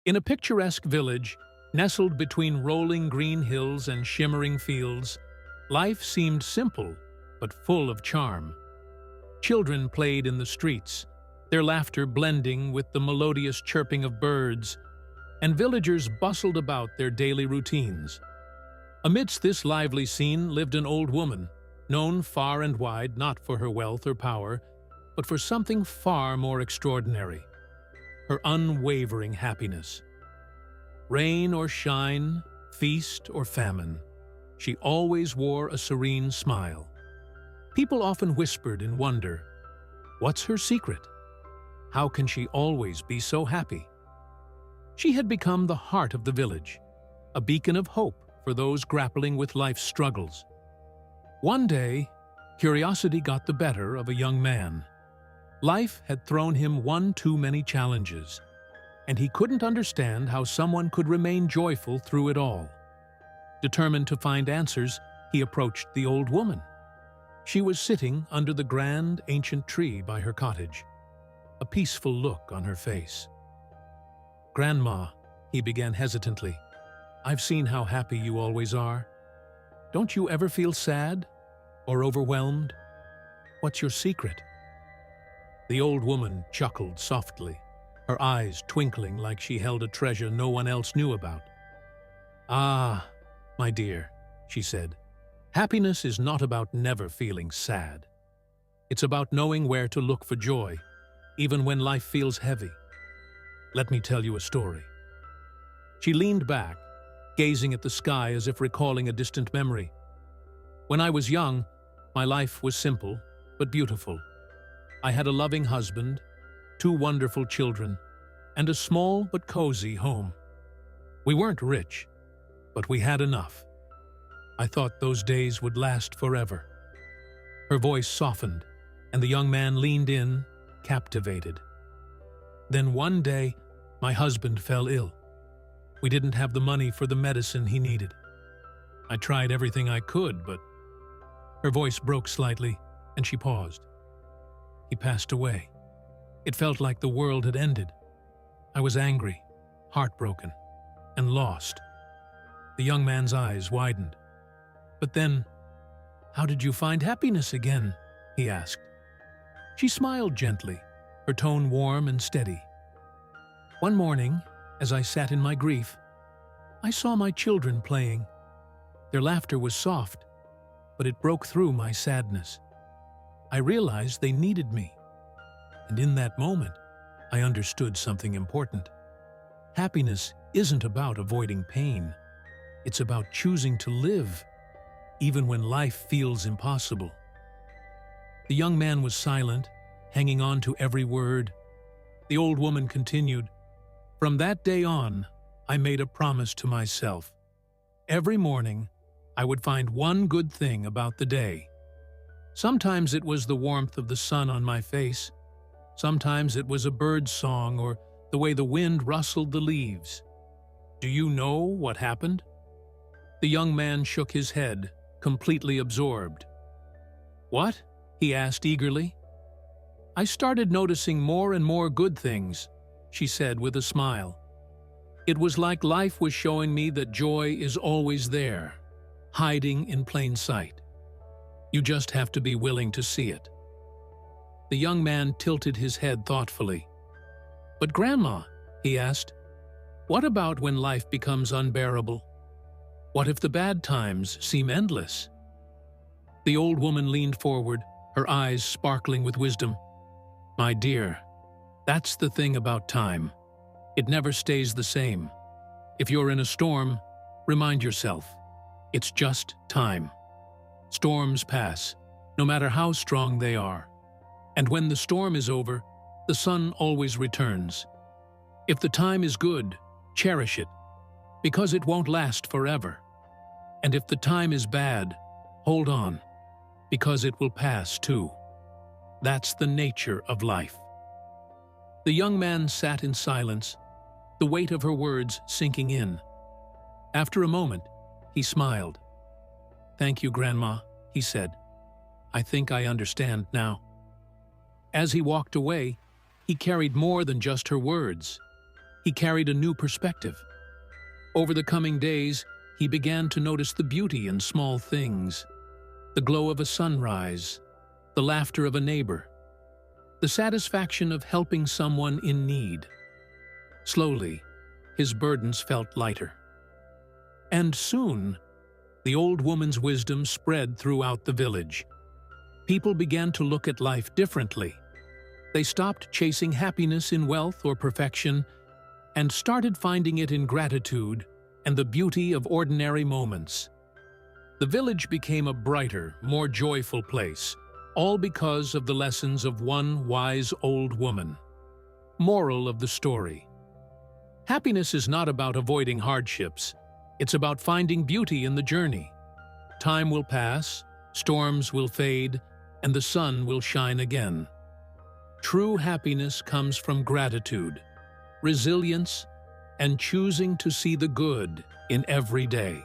In a picturesque village, nestled between rolling green hills and shimmering fields, life seemed simple but full of charm. Children played in the streets, their laughter blending with the melodious chirping of birds, and villagers bustled about their daily routines. Amidst this lively scene lived an old woman, known far and wide not for her wealth or power, but for something far more extraordinary: her unwavering happiness. Rain or shine, feast or famine, she always wore a serene smile. People often whispered in wonder, "What's her secret? How can she always be so happy?" She had become the heart of the village, a beacon of hope for those grappling with life's struggles. One day, curiosity got the better of a young man. Life had thrown him one too many challenges, and he couldn't understand how someone could remain joyful through it all. Determined to find answers, he approached the old woman. She was sitting under the grand, ancient tree by her cottage, a peaceful look on her face. "Grandma," he began hesitantly, "I've seen how happy you always are. Don't you ever feel sad or overwhelmed? What's your secret?" The old woman chuckled softly, her eyes twinkling like she held a treasure no one else knew about. "Ah, my dear," she said, "happiness is not about never feeling sad. It's about knowing where to look for joy, even when life feels heavy. Let me tell you a story." She leaned back, gazing at the sky as if recalling a distant memory. "When I was young, my life was simple but beautiful. I had a loving husband, 2 wonderful children, and a small but cozy home. We weren't rich, but we had enough. I thought those days would last forever." Her voice softened, and the young man leaned in, captivated. "Then one day, my husband fell ill. We didn't have the money for the medicine he needed. I tried everything I could, but..." Her voice broke slightly, and she paused. "He passed away. It felt like the world had ended. I was angry, heartbroken, and lost." The young man's eyes widened. "But then, how did you find happiness again?" he asked. She smiled gently, her tone warm and steady. "One morning, as I sat in my grief, I saw my children playing. Their laughter was soft, but it broke through my sadness. I realized they needed me. And in that moment, I understood something important. Happiness isn't about avoiding pain. It's about choosing to live, even when life feels impossible." The young man was silent, hanging on to every word. The old woman continued, "From that day on, I made a promise to myself. Every morning, I would find one good thing about the day. Sometimes it was the warmth of the sun on my face. Sometimes it was a bird's song or the way the wind rustled the leaves. Do you know what happened?" The young man shook his head, completely absorbed. "What?" he asked eagerly. "I started noticing more and more good things," she said with a smile. "It was like life was showing me that joy is always there, hiding in plain sight. You just have to be willing to see it." The young man tilted his head thoughtfully. "But Grandma," he asked, "what about when life becomes unbearable? What if the bad times seem endless?" The old woman leaned forward, her eyes sparkling with wisdom. "My dear, that's the thing about time. It never stays the same. If you're in a storm, remind yourself, it's just time. Storms pass, no matter how strong they are. And when the storm is over, the sun always returns. If the time is good, cherish it, because it won't last forever. And if the time is bad, hold on, because it will pass too. That's the nature of life." The young man sat in silence, the weight of her words sinking in. After a moment, he smiled. "Thank you, Grandma," he said. "I think I understand now." As he walked away, he carried more than just her words. he carried a new perspective. Over the coming days, he began to notice the beauty in small things: the glow of a sunrise, the laughter of a neighbor, the satisfaction of helping someone in need. Slowly, his burdens felt lighter. And soon, the old woman's wisdom spread throughout the village. People began to look at life differently. They stopped chasing happiness in wealth or perfection and started finding it in gratitude and the beauty of ordinary moments. The village became a brighter, more joyful place, all because of the lessons of one wise old woman. Moral of the story: happiness is not about avoiding hardships. It's about finding beauty in the journey. Time will pass, storms will fade, and the sun will shine again. True happiness comes from gratitude, resilience, and choosing to see the good in every day.